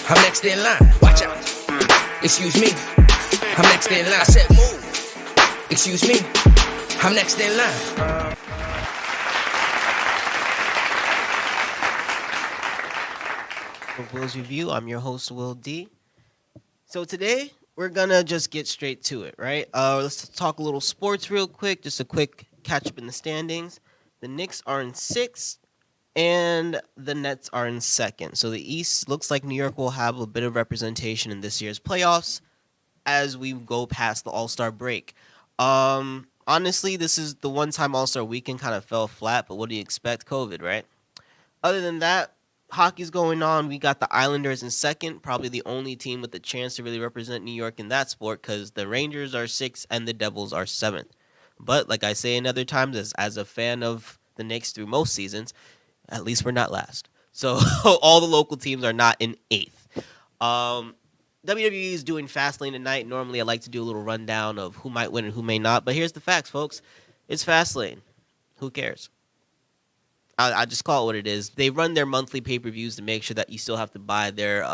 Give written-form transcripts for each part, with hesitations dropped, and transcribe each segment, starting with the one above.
I'm next in line. Watch out. Excuse me. I'm next in line. I said move. Excuse me. I'm next in line. For Will's Review, I'm your host, Will D. So today, we're gonna just get straight to it, right? Let's talk a little sports real quick, just a quick catch up in the standings. The Knicks are in sixth, and the Nets are in second. So the East looks like New York will have a bit of representation in this year's playoffs as we go past the All-Star break. Honestly, this is the one time All-Star weekend kind of fell flat, but what do you expect? COVID, right? Other than that, hockey's going on. We got the Islanders in second, probably the only team with a chance to really represent New York in that sport because the Rangers are sixth and the Devils are seventh. But like I say in other times, as a fan of the Knicks through most seasons, at least we're not last. So all the local teams are not in eighth. WWE is doing Fastlane tonight. Normally I like to do a little rundown of who might win and who may not. But here's the facts, folks. It's Fastlane. Who cares? I just call it what it is. They run their monthly pay-per-views to make sure that you still have to buy their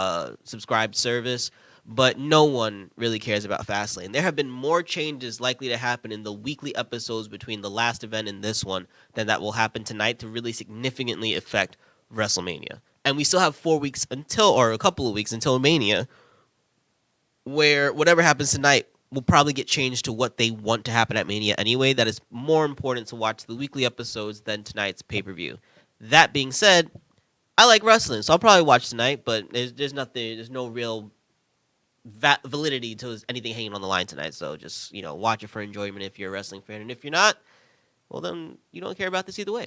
subscribed service, but no one really cares about Fastlane. There have been more changes likely to happen in the weekly episodes between the last event and this one than that will happen tonight to really significantly affect WrestleMania. And we still have 4 weeks or a couple of weeks until Mania, where whatever happens tonight will probably get changed to what they want to happen at Mania anyway. That is more important to watch the weekly episodes than tonight's pay-per-view. That being said, I like wrestling, so I'll probably watch tonight, but there's no real validity to anything hanging on the line tonight. So just, watch it for enjoyment if you're a wrestling fan. And if you're not, well, then you don't care about this either way.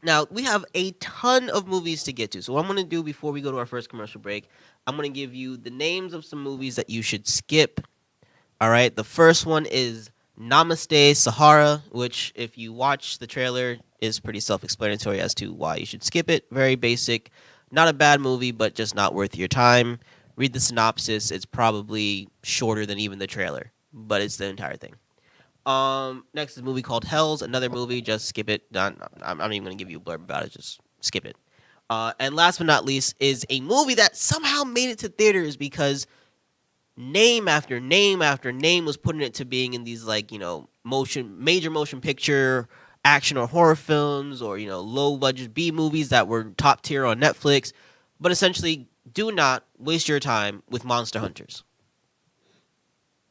Now, we have a ton of movies to get to. So what I'm going to do before we go to our first commercial break, I'm going to give you the names of some movies that you should skip. All right. The first one is Namaste Sahara, which if you watch the trailer is pretty self-explanatory as to why you should skip it. Very basic. Not a bad movie, but just not worth your time. Read the synopsis. It's probably shorter than even the trailer, but it's the entire thing. Next is a movie called Hells, another movie. Just skip it. I'm not even going to give you a blurb about it. Just skip it. And last but not least is a movie that somehow made it to theaters because name after name after name was putting it to being in these major motion picture action or horror films or low budget B movies that were top tier on Netflix. But essentially, do not waste your time with Monster Hunters.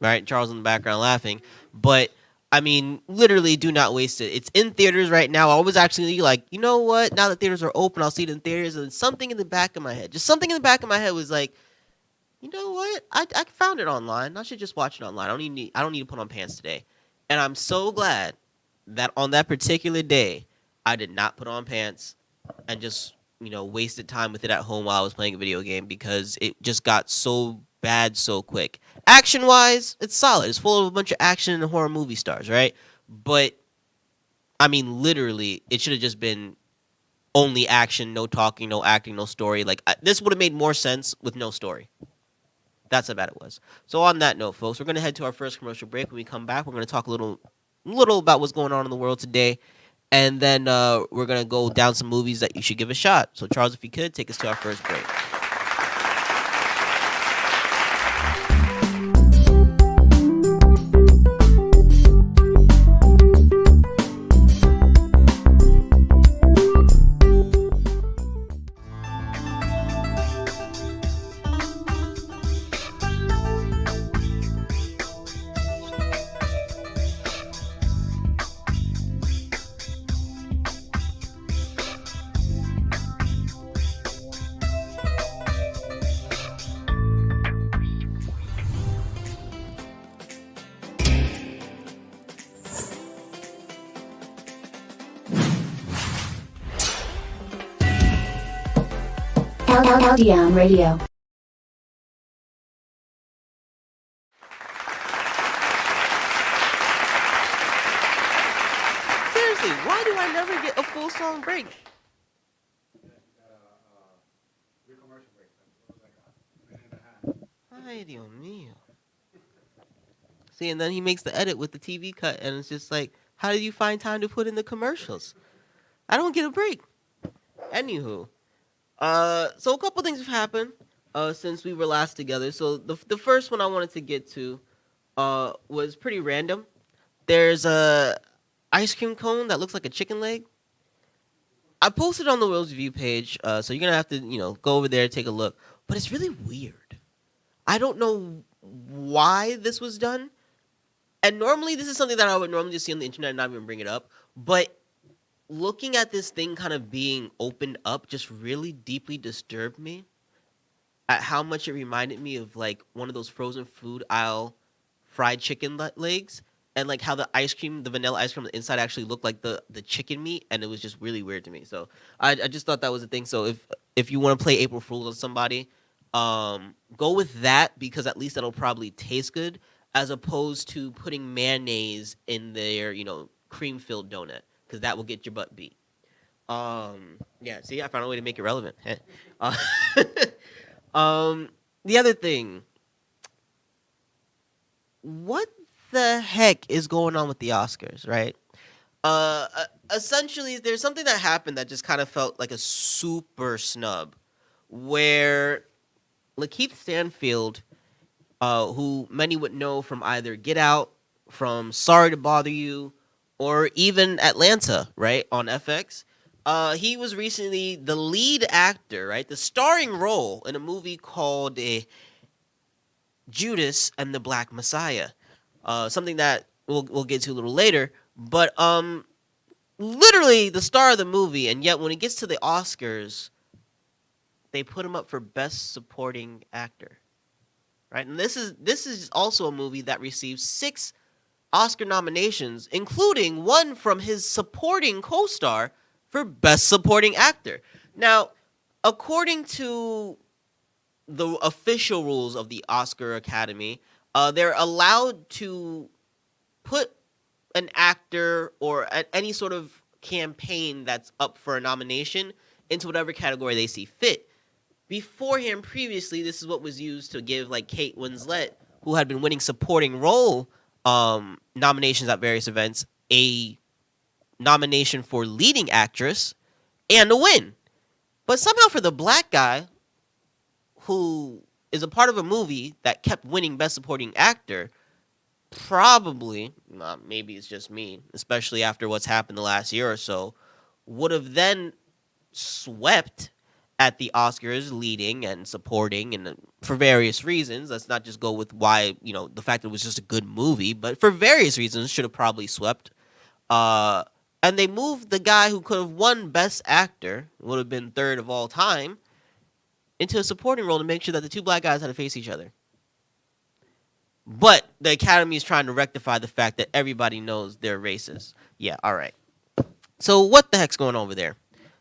Right? Charles in the background laughing, but I mean, literally, do not waste it. It's in theaters right now. I was actually like, you know what? Now that theaters are open, I'll see it in theaters. And something in the back of my head, was like, you know what? I found it online. I should just watch it online. I don't need to put on pants today. And I'm so glad that on that particular day, I did not put on pants and just wasted time with it at home while I was playing a video game because it just got so bad so quick. Action-wise, it's solid. It's full of a bunch of action and horror movie stars, right? But, I mean, literally, it should have just been only action, no talking, no acting, no story. This would have made more sense with no story. That's how bad it was. So on that note, folks, we're going to head to our first commercial break. When we come back, we're going to talk a little about what's going on in the world today. And then we're going to go down some movies that you should give a shot. So, Charles, if you could, take us to our first break. LDM Radio. Seriously, why do I never get a full song break? Ay, Dios mío. See, and then he makes the edit with the TV cut, and it's just like, how do you find time to put in the commercials? I don't get a break. Anywho, So a couple things have happened since we were last together. So the first one I wanted to get to was pretty random. There's a ice cream cone that looks like a chicken leg. I posted on the Will's Review page, so you're gonna have to go over there and take a look. But it's really weird. I don't know why this was done. And normally this is something that I would normally just see on the internet and not even bring it up. But looking at this thing kind of being opened up just really deeply disturbed me at how much it reminded me of like one of those frozen food aisle fried chicken legs, and like how the vanilla ice cream on the inside actually looked like the chicken meat, and it was just really weird to me. So I just thought that was a thing. So if you want to play April Fools on somebody, go with that, because at least that'll probably taste good, as opposed to putting mayonnaise in their cream filled donut, because that will get your butt beat. Yeah, see, I found a way to make it relevant. uh, the other thing, what the heck is going on with the Oscars, right? Essentially, there's something that happened that just kind of felt like a super snub, where Lakeith Stanfield, who many would know from either Get Out, from Sorry to Bother You, or even Atlanta, right, on FX. He was recently the lead actor, right, the starring role in a movie called Judas and the Black Messiah. Something that we'll get to a little later. But literally the star of the movie, and yet when it gets to the Oscars, they put him up for Best Supporting Actor. Right? And this is also a movie that received 6 Oscar nominations, including one from his supporting co-star for Best Supporting Actor. Now, according to the official rules of the Oscar Academy, they're allowed to put an actor or any sort of campaign that's up for a nomination into whatever category they see fit. Beforehand, previously, this is what was used to give like Kate Winslet, who had been winning supporting role nominations at various events, a nomination for leading actress and a win. But somehow for the black guy, who is a part of a movie that kept winning Best Supporting Actor, probably, maybe it's just me, especially after what's happened the last year or so, would have then swept at the Oscars leading and supporting, and for various reasons. Let's not just go with why, the fact that it was just a good movie, but for various reasons should have probably swept. And they moved the guy who could have won Best Actor, would have been third of all time, into a supporting role to make sure that the two black guys had to face each other. But the Academy is trying to rectify the fact that everybody knows they're racist. Yeah, all right. So what the heck's going on over there?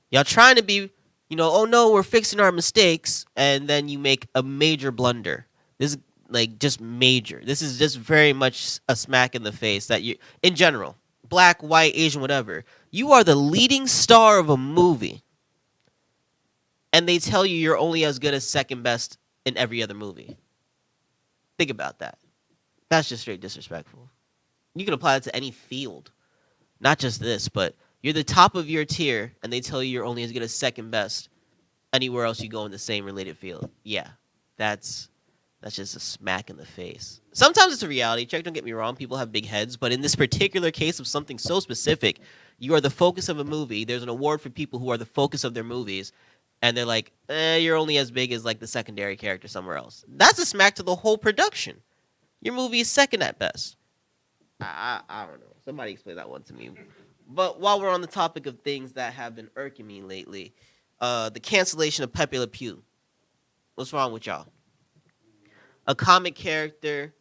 Y'all trying to be, oh no, we're fixing our mistakes, and then you make a major blunder. This is like just major. This is just very much a smack in the face that you, in general, black, white, Asian, whatever, you are the leading star of a movie, and they tell you you're only as good as second best in every other movie. Think about that. That's just straight disrespectful. You can apply that to any field, not just this, but you're the top of your tier, and they tell you you're only as good as second best anywhere else you go in the same related field. Yeah, that's just a smack in the face. Sometimes it's a reality check, don't get me wrong. People have big heads, but in this particular case of something so specific, you are the focus of a movie. There's an award for people who are the focus of their movies, and they're like, you're only as big as like the secondary character somewhere else. That's a smack to the whole production. Your movie is second at best. I don't know. Somebody explain that one to me. But while we're on the topic of things that have been irking me lately, the cancellation of Pepe Le Pew. What's wrong with y'all? A comic character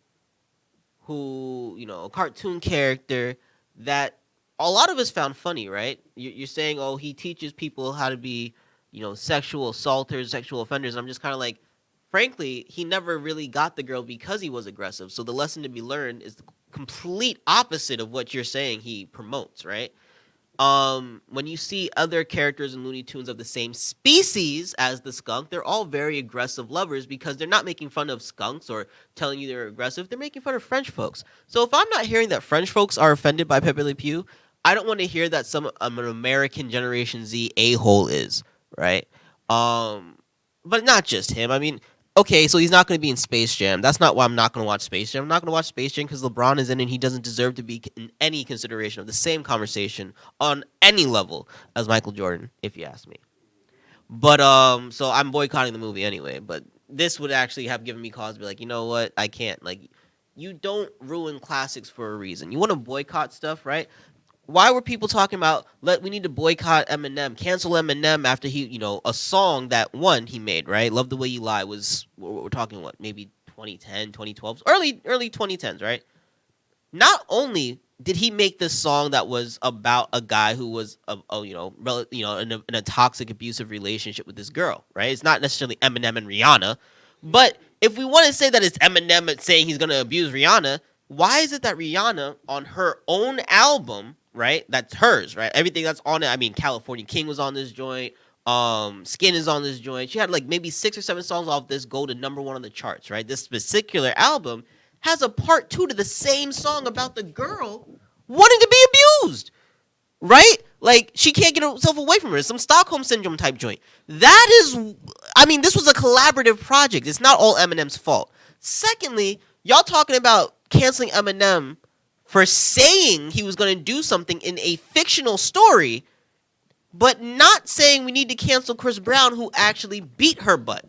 who, a cartoon character that a lot of us found funny, right? You're saying, oh, he teaches people how to be, sexual assaulters, sexual offenders. I'm just kind of like, frankly, he never really got the girl because he was aggressive. So the lesson to be learned is the complete opposite of what you're saying he promotes, right? When you see other characters in Looney Tunes of the same species as the skunk, they're all very aggressive lovers because they're not making fun of skunks or telling you they're aggressive. They're making fun of French folks. So if I'm not hearing that French folks are offended by Pepe Le Pew, I don't want to hear that some an American Generation Z a-hole is, right? But not just him. I mean, okay, so he's not going to be in Space Jam. That's not why I'm not going to watch Space Jam. I'm not going to watch Space Jam because LeBron is in it and he doesn't deserve to be in any consideration of the same conversation on any level as Michael Jordan, if you ask me. But so I'm boycotting the movie anyway. But this would actually have given me cause to be like, you know what? I can't. Like, you don't ruin classics for a reason. You want to boycott stuff, right? Why were people talking about we need to boycott Eminem, cancel Eminem after a song that one he made, right? Love the Way You Lie was we're talking maybe 2010, 2012, early 2010s, right? Not only did he make this song that was about a guy who was in a toxic abusive relationship with this girl, right? It's not necessarily Eminem and Rihanna, but if we want to say that it's Eminem saying he's going to abuse Rihanna, why is it that Rihanna on her own album, right? That's hers, right? Everything that's on it. I mean, California King was on this joint. Skin is on this joint. She had like maybe 6 or 7 songs off this go to #1 on the charts, right? This particular album has a part 2 to the same song about the girl wanting to be abused, right? Like, she can't get herself away from her. Some Stockholm Syndrome type joint. That is, I mean, this was a collaborative project. It's not all Eminem's fault. Secondly, y'all talking about canceling Eminem for saying he was going to do something in a fictional story, but not saying we need to cancel Chris Brown, who actually beat her butt.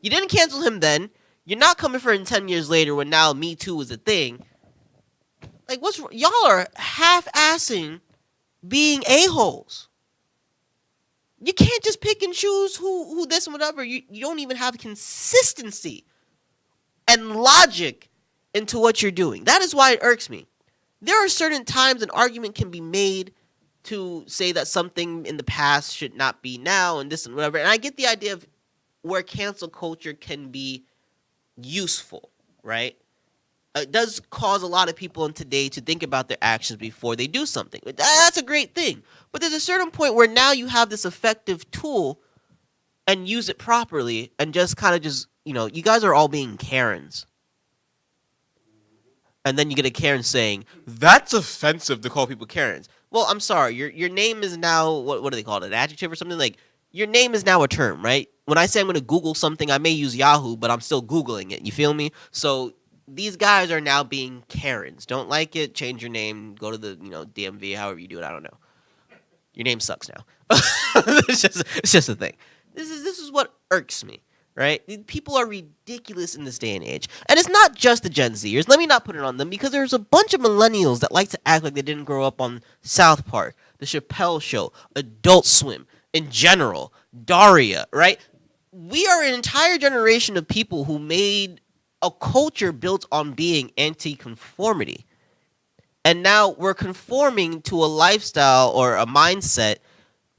You didn't cancel him then. You're not coming for him 10 years later when now Me Too is a thing. Like, y'all are half-assing being a-holes. You can't just pick and choose who this and whatever. You don't even have consistency and logic into what you're doing. That is why it irks me. There are certain times an argument can be made to say that something in the past should not be now and this and whatever. And I get the idea of where cancel culture can be useful, right? It does cause a lot of people in today to think about their actions before they do something. That's a great thing. But there's a certain point where now you have this effective tool and use it properly and just kind of you guys are all being Karens. And then you get a Karen saying, that's offensive to call people Karens. Well, I'm sorry. Your name is now, what do they call it, an adjective or something? Like, your name is now a term, right? When I say I'm going to Google something, I may use Yahoo, but I'm still Googling it. You feel me? So these guys are now being Karens. Don't like it, change your name, go to the DMV, however you do it. I don't know. Your name sucks now. It's just a thing. This is what irks me, right? People are ridiculous in this day and age. And it's not just the Gen Zers. Let me not put it on them, because there's a bunch of millennials that like to act like they didn't grow up on South Park, The Chappelle Show, Adult Swim, in general, Daria, right? We are an entire generation of people who made a culture built on being anti-conformity. And now we're conforming to a lifestyle or a mindset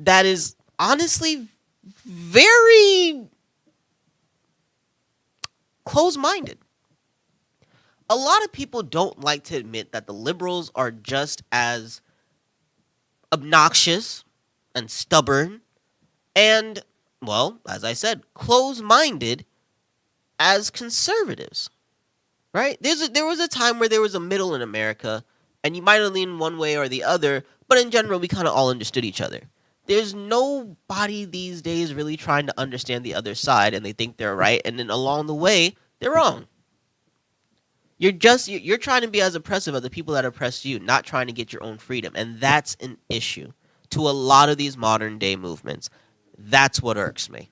that is honestly very close-minded. A lot of people don't like to admit that the liberals are just as obnoxious and stubborn and, well, as I said, close-minded as conservatives, right? There was a time where there was a middle in America, and you might have leaned one way or the other, but in general, we kind of all understood each other. There's nobody these days really trying to understand the other side, and they think they're right, and then along the way, they're wrong. You're trying to be as oppressive as the people that oppress you, not trying to get your own freedom, and that's an issue to a lot of these modern day movements. That's what irks me.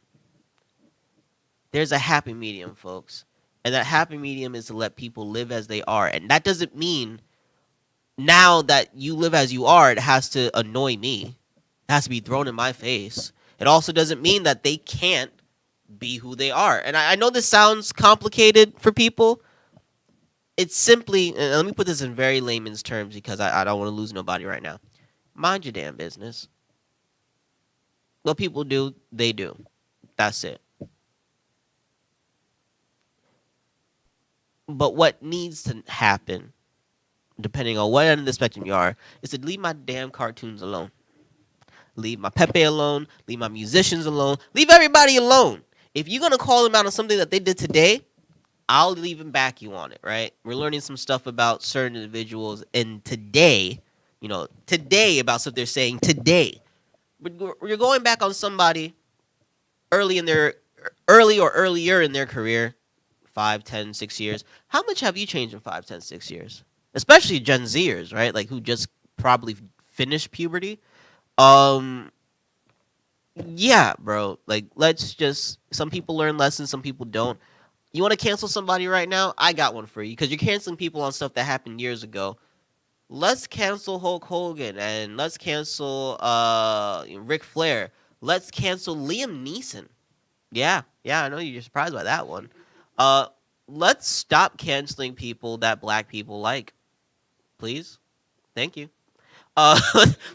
There's a happy medium, folks. And that happy medium is to let people live as they are. And that doesn't mean now that you live as you are, it has to annoy me. It has to be thrown in my face. It also doesn't mean that they can't be who they are. And I know this sounds complicated for people. It's simply, and let me put this in very layman's terms because I don't want to lose nobody right now. Mind your damn business. What people do, they do. That's it. But what needs to happen, depending on what end of the spectrum you are, is to leave my damn cartoons alone. Leave my Pepe alone. Leave my musicians alone. Leave everybody alone. If you're going to call them out on something that they did today, I'll even back you on it, right? We're learning some stuff about certain individuals and today about stuff they're saying today. But you're going back on somebody early in their early or earlier in their career, 5, 10, 6 years. How much have you changed in 5, 10, 6 years? Especially Gen Zers, right? Like who just probably finished puberty. Um, yeah, bro. Like let's just. Some people learn lessons, some people don't. You want to cancel somebody right now? I got one for you because you're canceling people on stuff that happened years ago. Let's cancel Hulk Hogan and let's cancel Ric Flair. Let's cancel Liam Neeson. Yeah, I know you're surprised by that one. Uh, let's stop canceling people that black people like, please. Thank you. Uh,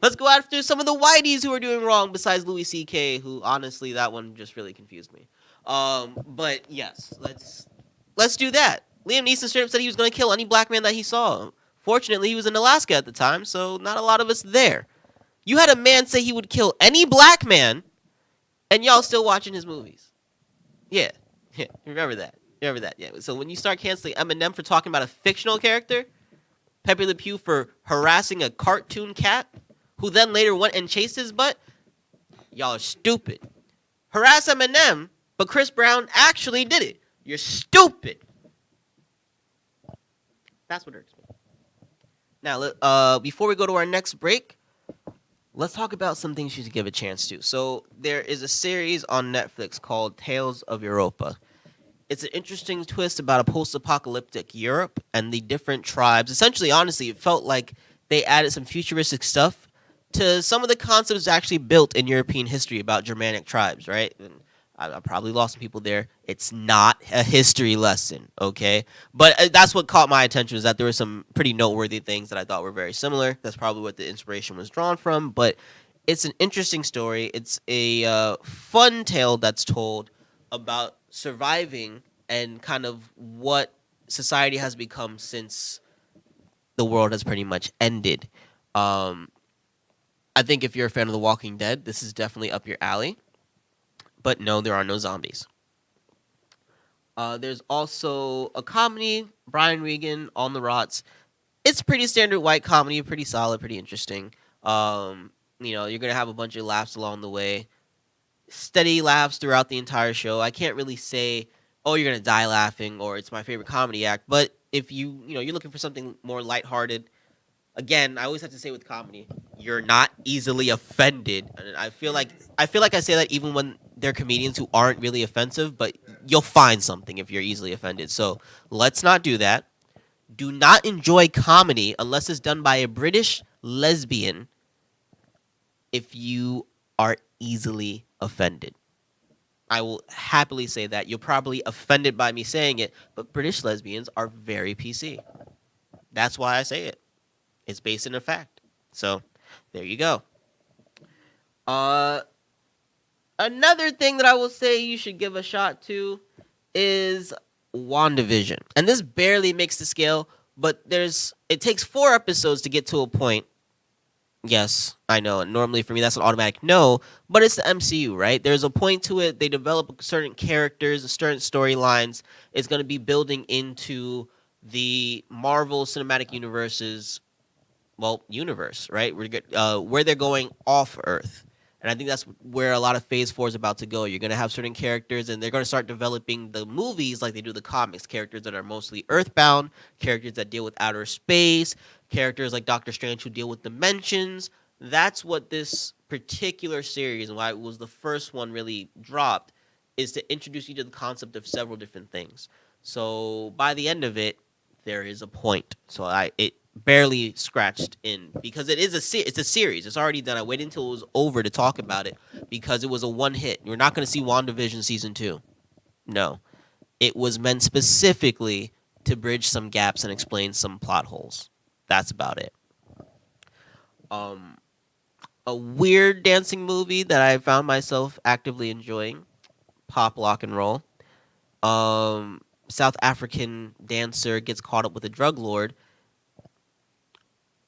let's go after some of the whiteys who are doing wrong besides Louis C.K., who honestly that one just really confused me. But yes, let's do that. Liam Neeson straight up said he was going to kill any black man that he saw. Fortunately, he was in Alaska at the time, so not a lot of us there. You had a man say he would kill any black man, and y'all still watching his movies. Yeah, remember that. Yeah. So when you start canceling Eminem for talking about a fictional character, Pepe Le Pew for harassing a cartoon cat, who then later went and chased his butt, y'all are stupid. Harass Eminem, but Chris Brown actually did it. You're stupid. That's what irks me. Now, before we go to our next break, let's talk about some things you should give a chance to. So there is a series on Netflix called Tales of Europa. It's an interesting twist about a post-apocalyptic Europe and the different tribes. Essentially, honestly, it felt like they added some futuristic stuff to some of the concepts actually built in European history about Germanic tribes, right? And I probably lost some people there. It's not a history lesson, okay? But that's what caught my attention, is that there were some pretty noteworthy things that I thought were very similar. That's probably what the inspiration was drawn from. But it's an interesting story. It's a fun tale that's told about surviving and kind of what society has become since the world has pretty much ended. I think if you're a fan of The Walking Dead, this is definitely up your alley. But no, there are no zombies. There's also a comedy, Brian Regan, On the Rots. It's pretty standard white comedy, pretty solid, pretty interesting. You're going to have a bunch of laughs along the way. Steady laughs throughout the entire show. I can't really say, oh, you're going to die laughing or it's my favorite comedy act. But if you're looking for something more lighthearted, again, I always have to say with comedy, you're not easily offended. And I feel like I say that even when they're comedians who aren't really offensive, but you'll find something if you're easily offended. So let's not do that. Do not enjoy comedy unless it's done by a British lesbian if you are easily offended. I will happily say that. You're probably offended by me saying it, but British lesbians are very PC. That's why I say it. It's based in a fact. So, there you go. Another thing that I will say you should give a shot to is WandaVision. And this barely makes the scale, but it takes 4 episodes to get to a point. Yes, I know. And normally for me that's an automatic no, but it's the MCU, right? There's a point to it. They develop certain characters, certain storylines. It's going to be building into the Marvel Cinematic Universe's universe, right? Where they're going off Earth. And I think that's where a lot of Phase 4 is about to go. You're going to have certain characters, and they're going to start developing the movies like they do the comics. Characters that are mostly Earthbound, characters that deal with outer space, characters like Doctor Strange who deal with dimensions. That's what this particular series, and why it was the first one really dropped, is to introduce you to the concept of several different things. So by the end of it, there is a point. So it barely scratched in because it's a series. It's already done. I waited until it was over to talk about it because it was a one hit. You're not going to see WandaVision season 2. No, it was meant specifically to bridge some gaps and explain some plot holes. That's about it. A weird dancing movie that I found myself actively enjoying, Pop Lock and Roll. South African dancer gets caught up with a drug lord,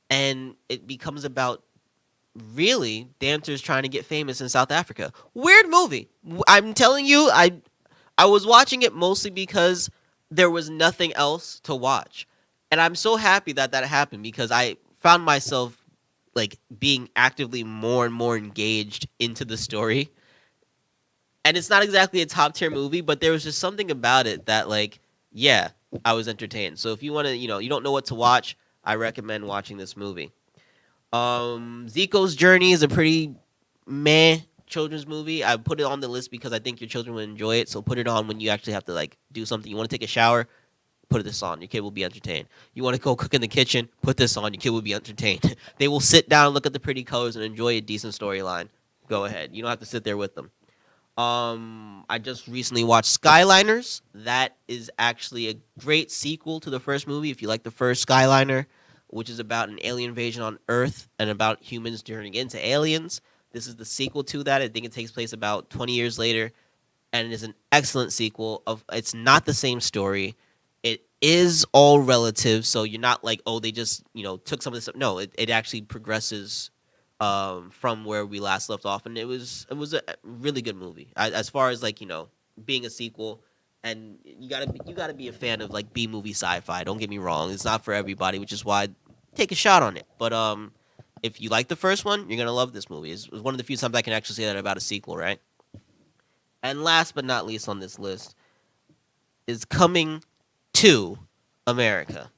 and it becomes about really dancers trying to get famous in South Africa. Weird movie. I'm telling you, I was watching it mostly because there was nothing else to watch. And I'm so happy that happened because I found myself like being actively more and more engaged into the story. And it's not exactly a top tier movie, but there was just something about it that, like, yeah, I was entertained. So if you want to, you don't know what to watch, I recommend watching this movie. Zico's Journey is a pretty meh children's movie. I put it on the list because I think your children will enjoy it. So put it on when you actually have to like do something. You want to take a shower, put this on. Your kid will be entertained. You want to go cook in the kitchen, put this on. Your kid will be entertained. They will sit down, look at the pretty colors, and enjoy a decent storyline. Go ahead. You don't have to sit there with them. I just recently watched Skyliners. That is actually a great sequel to the first movie. If you like the first Skyliner, which is about an alien invasion on Earth and about humans turning into aliens, this is the sequel to that. I think it takes place about 20 years later, and it is an excellent sequel. It's not the same story. It is all relative, so you're not like, oh, they just took some of this. No, it actually progresses from where we last left off, and it was a really good movie. As far as like being a sequel, and you gotta be a fan of like B movie sci-fi. Don't get me wrong, it's not for everybody, which is why take a shot on it. But if you like the first one, you're gonna love this movie. It's one of the few times I can actually say that about a sequel, right? And last but not least on this list is Coming to America.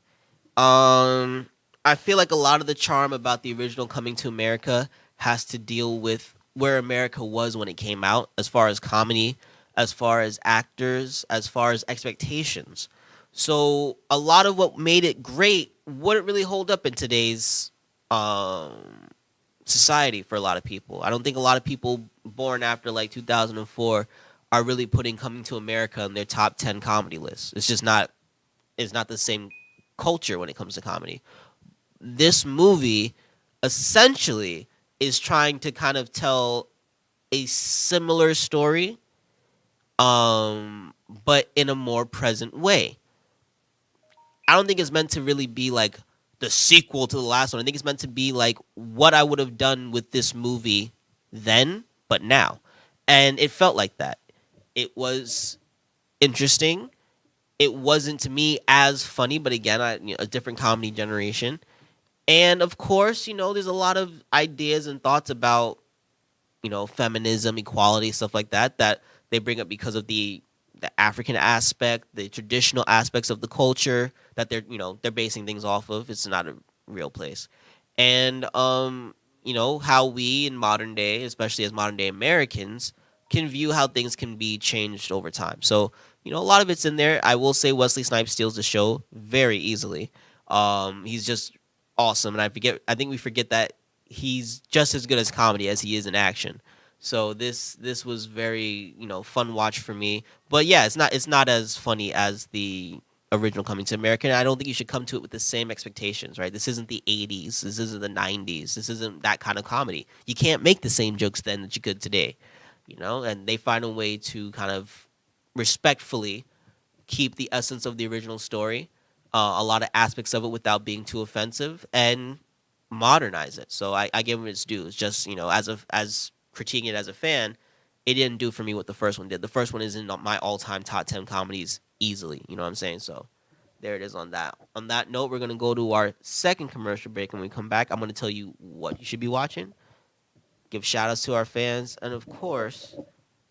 I feel like a lot of the charm about the original Coming to America has to deal with where America was when it came out, as far as comedy, as far as actors, as far as expectations. So a lot of what made it great wouldn't really hold up in today's society for a lot of people. I don't think a lot of people born after like 2004 are really putting Coming to America on their top 10 comedy lists. It's not the same culture when it comes to comedy. This movie essentially is trying to kind of tell a similar story, but in a more present way. I don't think it's meant to really be like the sequel to the last one. I think it's meant to be like what I would have done with this movie then, but now. And it felt like that. It was interesting. It wasn't, to me, as funny, but again, a different comedy generation. And of course, there's a lot of ideas and thoughts about, feminism, equality, stuff like that they bring up because of the African aspect, the traditional aspects of the culture that they're basing things off of. It's not a real place. And, how we in modern day, especially as modern day Americans, can view how things can be changed over time. So, a lot of it's in there. I will say Wesley Snipes steals the show very easily. He's just awesome. And I think we forget that he's just as good as comedy as he is in action. So this was very, fun watch for me. But yeah, it's not as funny as the original Coming to America. And I don't think you should come to it with the same expectations, right? This isn't the 80s. This isn't the 90s. This isn't that kind of comedy. You can't make the same jokes then that you could today, and they find a way to kind of respectfully keep the essence of the original story, a lot of aspects of it without being too offensive, and modernize it. So I give them its due. It's just, as critiquing it as a fan, it didn't do for me what the first one did. The first one is in my all-time top 10 comedies easily. You know what I'm saying? So there it is on that. On that note, we're going to go to our second commercial break. When we come back, I'm going to tell you what you should be watching, give shout-outs to our fans, and of course,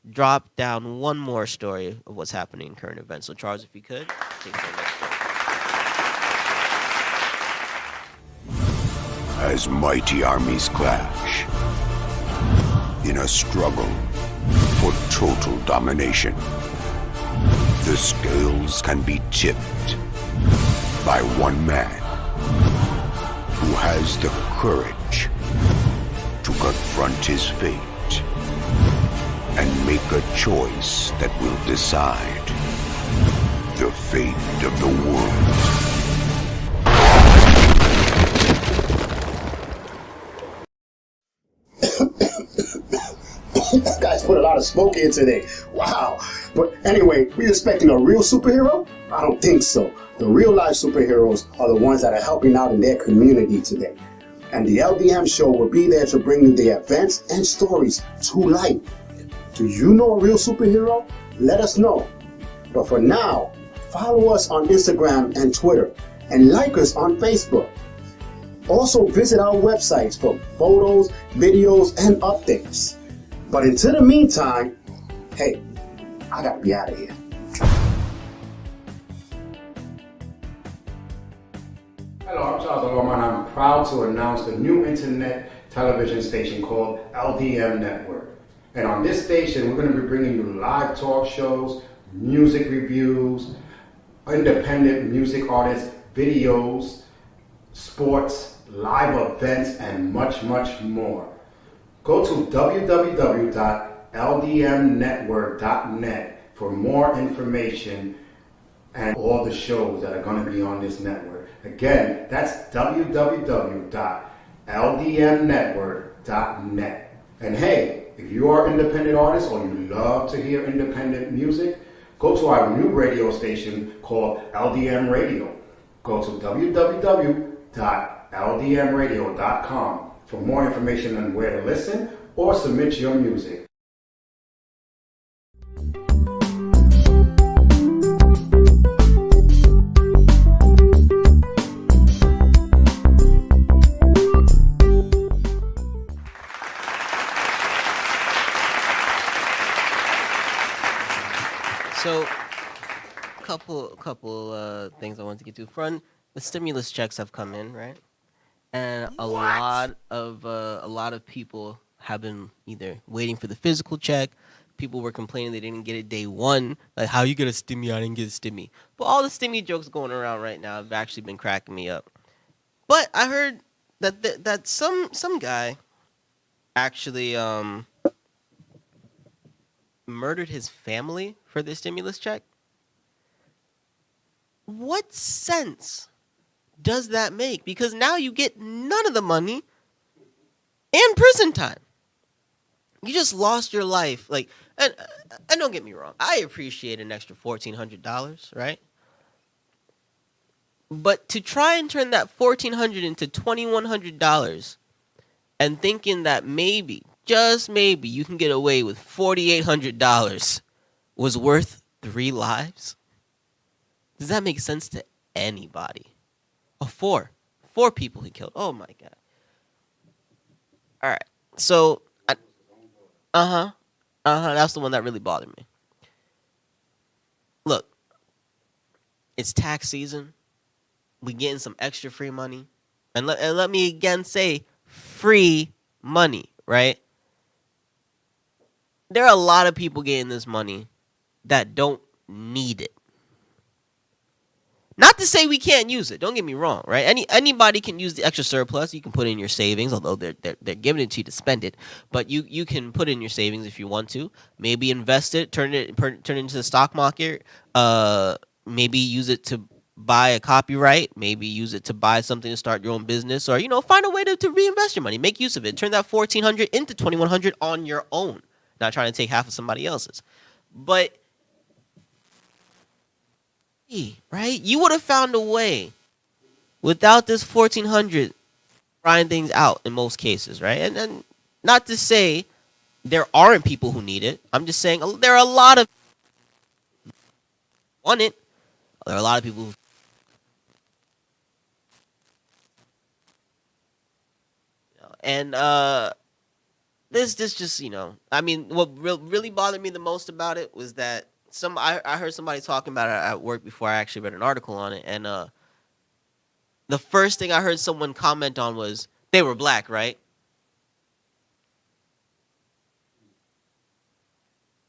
drop down one more story of what's happening in current events. So Charles, if you could, take us to the next story. As mighty armies clash in a struggle for total domination, the scales can be tipped by one man who has the courage to confront his fate and make a choice that will decide the fate of the world. Guys put a lot of smoke in today. Wow. But anyway, we expecting a real superhero? I don't think so. The real life superheroes are the ones that are helping out in their community today. And the LDM show will be there to bring you the events and stories to life. Do you know a real superhero? Let us know. But for now, follow us on Instagram and Twitter, and like us on Facebook. Also visit our websites for photos, videos, and updates. But until the meantime, Hey, I gotta be out of here. Hello, I'm Charles Orman. I'm proud to announce the new internet television station called LDM Network. And on this station, we're going to be bringing you live talk shows, music reviews, independent music artists, videos, sports, live events, and much, much more. Go to www.ldmnetwork.net for more information and all the shows that are going to be on this network. Again, that's www.ldmnetwork.net. And hey, if you are an independent artist or you love to hear independent music, go to our new radio station called LDM Radio. Go to www.ldmradio.com for more information on where to listen or submit your music. So, couple things I want to get to. Front, the stimulus checks have come in, right? And a lot of people have been either waiting for the physical check. People were complaining they didn't get it day one. Like, how you get a stimmy? I didn't get a stimmy. But all the stimmy jokes going around right now have actually been cracking me up. But I heard that some guy actually murdered his family for the stimulus check. What sense does that make? Because now you get none of the money and prison time. You just lost your life. Like, and don't get me wrong, I appreciate an extra $1,400, right? But to try and turn that $1,400 into $2,100 and thinking that maybe, just maybe, you can get away with $4,800 was worth 3 lives? Does that make sense to anybody? Oh, 4 people he killed. Oh my God. All right. So, that's the one that really bothered me. Look, it's tax season. We getting some extra free money. And let me again say free money, right? There are a lot of people getting this money that don't need it. Not to say we can't use it. Don't get me wrong, right? Anybody can use the extra surplus. You can put in your savings, although they're giving it to you to spend it. But you can put in your savings if you want to. Maybe invest it, turn it into the stock market. Maybe use it to buy a copyright. Maybe use it to buy something to start your own business, or find a way to reinvest your money. Make use of it. Turn that $1,400 into $2,100 on your own. Not trying to take half of somebody else's, but. Right? You would have found a way without this $1,400 trying things out in most cases, right? And not to say there aren't people who need it. I'm just saying there are a lot of want it. There are a lot of people who and this just I mean, what really bothered me the most about it was that I heard somebody talking about it at work before I actually read an article on it, and the first thing I heard someone comment on was they were black, right?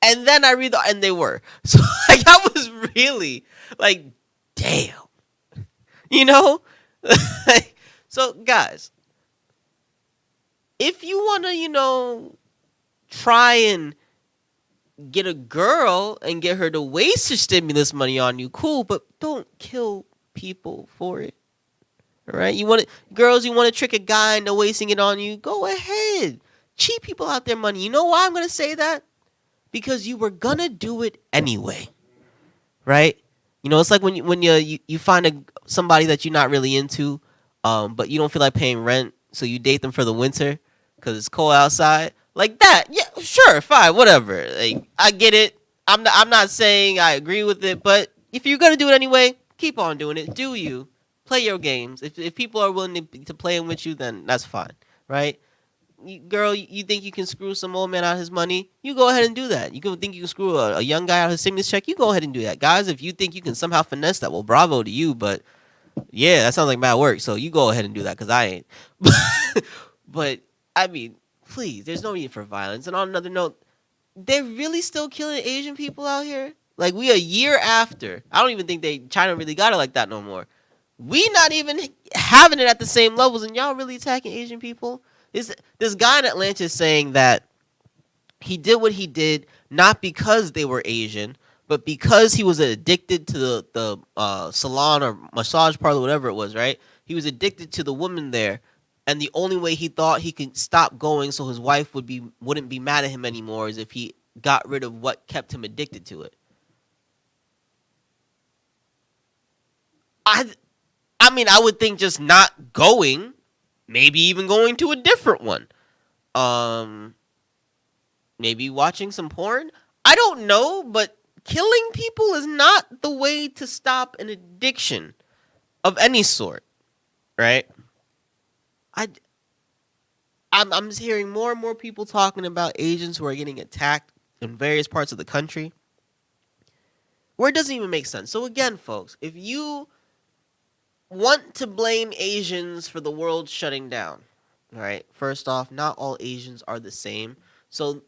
And then I read and they were. So like I was really like, damn. So guys, if you want to, try and get a girl and get her to waste her stimulus money on you, cool, but don't kill people for it. All right? You want to trick a guy into wasting it on you? Go ahead. Cheat people out their money. You know why I'm going to say that? Because you were going to do it anyway. Right? It's like when you find somebody that you're not really into, but you don't feel like paying rent, so you date them for the winter because it's cold outside. Like that, yeah, sure, fine, whatever. Like, I get it. I'm not saying I agree with it, but if you're gonna do it anyway, keep on doing it. Do you play your games? If people are willing to play them with you, then that's fine, right? girl, you think you can screw some old man out of his money? You go ahead and do that. You think you can screw a young guy out of his stimulus check? You go ahead and do that. Guys, if you think you can somehow finesse that, well, bravo to you. But yeah, that sounds like bad work. So you go ahead and do that because I ain't. But I mean, please, there's no need for violence. And on another note, they're really still killing Asian people out here. Like, we a year after. I don't even think China really got it like that no more. We not even having it at the same levels, and y'all really attacking Asian people. This guy in Atlanta is saying that he did what he did not because they were Asian, but because he was addicted to the salon or massage parlor, whatever it was, right? He was addicted to the woman there, and the only way he thought he could stop going so his wife wouldn't be mad at him anymore is if he got rid of what kept him addicted to it. I mean, I would think just not going, maybe even going to a different one. Maybe watching some porn. I don't know, but killing people is not the way to stop an addiction of any sort, right? I'm just hearing more and more people talking about Asians who are getting attacked in various parts of the country where it doesn't even make sense. So again, folks, if you want to blame Asians for the world shutting down, all right, first off, not all Asians are the same. So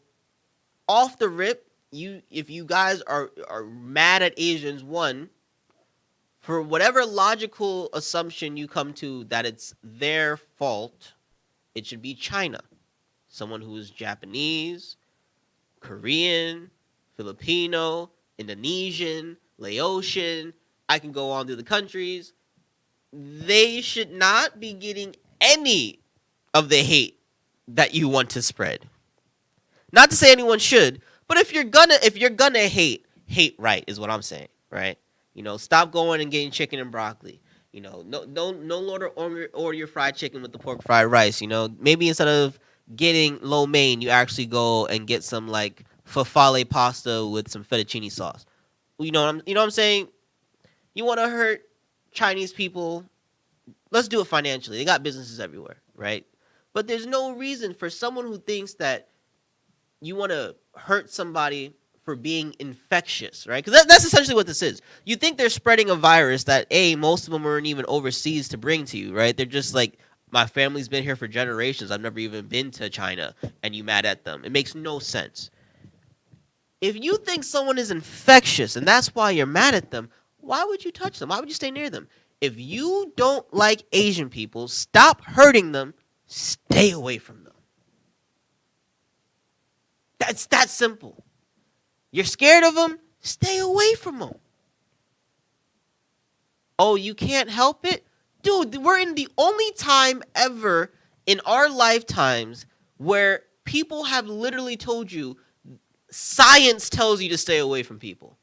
off the rip, if you guys are mad at Asians, one, for whatever logical assumption you come to that it's their fault, it should be China. Someone who is Japanese, Korean, Filipino, Indonesian, Laotian, I can go on through the countries. They should not be getting any of the hate that you want to spread. Not to say anyone should, but if you're gonna hate right is what I'm saying, right? You know, stop going and getting chicken and broccoli. You know, no longer order your fried chicken with the pork fried rice. You know, maybe instead of getting lo mein, you actually go and get some like farfalle pasta with some fettuccine sauce. You know what I'm saying? You want to hurt Chinese people? Let's do it financially. They got businesses everywhere, right? But there's no reason for someone who thinks that you want to hurt somebody for being infectious, right? Because that's essentially what this is. You think they're spreading a virus that, most of them weren't even overseas to bring to you, right? They're just like, my family's been here for generations. I've never even been to China, and you mad at them. It makes no sense. If you think someone is infectious and that's why you're mad at them, why would you touch them? Why would you stay near them? If you don't like Asian people, stop hurting them. Stay away from them. That's that simple. You're scared of them? Stay away from them. Oh, you can't help it? Dude, we're in the only time ever in our lifetimes where people have literally told you, science tells you to stay away from people.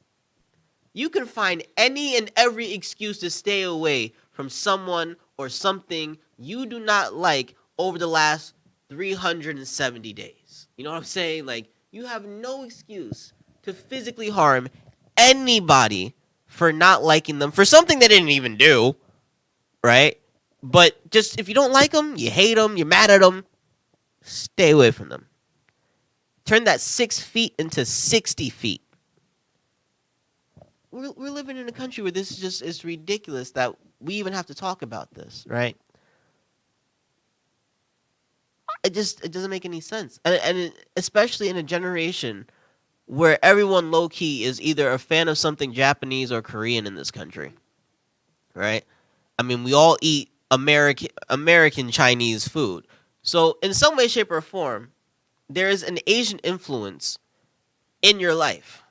You can find any and every excuse to stay away from someone or something you do not like over the last 370 days. You know what I'm saying? Like, you have no excuse to physically harm anybody for not liking them for something they didn't even do, right? But just if you don't like them, you hate them, you're mad at them, stay away from them. Turn that 6 feet into 60 feet. We're living in a country where this is just, it's ridiculous that we even have to talk about this, right? It doesn't make any sense. And especially in a generation where everyone low-key is either a fan of something Japanese or Korean in this country, right? I mean, we all eat American Chinese food. So in some way, shape, or form, there is an Asian influence in your life.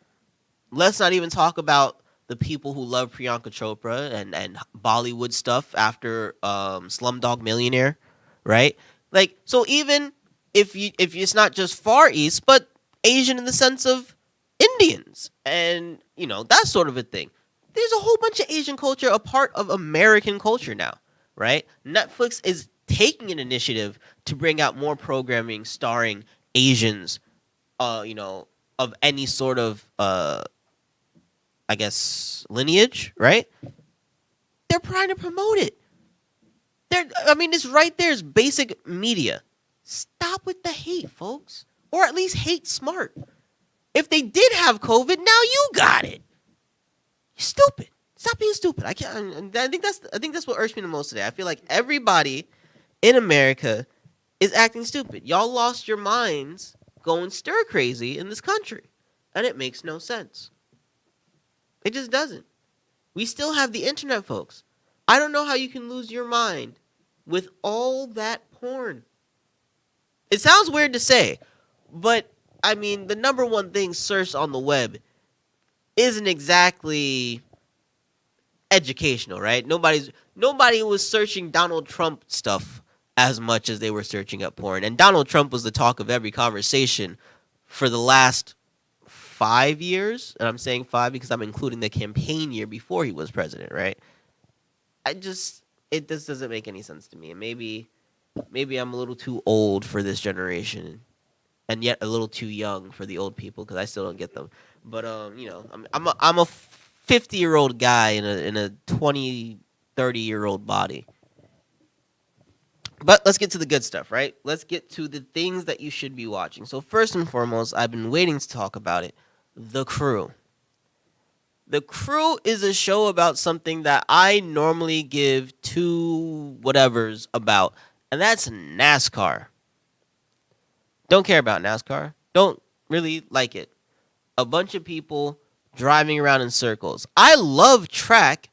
Let's not even talk about the people who love Priyanka Chopra and Bollywood stuff after Slumdog Millionaire, right? Like, so even if it's not just Far East, but Asian in the sense of Indians and, you know, that sort of a thing. There's a whole bunch of Asian culture a part of American culture now, right? Netflix is taking an initiative to bring out more programming starring Asians, you know, of any sort of, I guess, lineage, right? They're trying to promote it. It's right there. It's basic media. Stop with the hate, folks. Or at least hate smart. If they did have COVID, now you got it. You're stupid. Stop being stupid. I can't. I think that's what irks me the most today. I feel like everybody in America is acting stupid. Y'all lost your minds going stir crazy in this country, and it makes no sense. It just doesn't. We still have the internet, folks. I don't know how you can lose your mind with all that porn. It sounds weird to say, but I mean, the number one thing searched on the web isn't exactly educational, right? Nobody was searching Donald Trump stuff as much as they were searching up porn. And Donald Trump was the talk of every conversation for the last 5 years. And I'm saying 5 because I'm including the campaign year before he was president, right? It just doesn't make any sense to me. And maybe I'm a little too old for this generation, and yet a little too young for the old people because I still don't get them. But I'm a 50-year-old guy in a 20, 30-year-old body. But let's get to the good stuff, right? Let's get to the things that you should be watching. So first and foremost, I've been waiting to talk about it. The Crew. The Crew is a show about something that I normally give two whatevers about, and that's NASCAR. Don't care about NASCAR. Don't really like it. A bunch of people driving around in circles. I love track.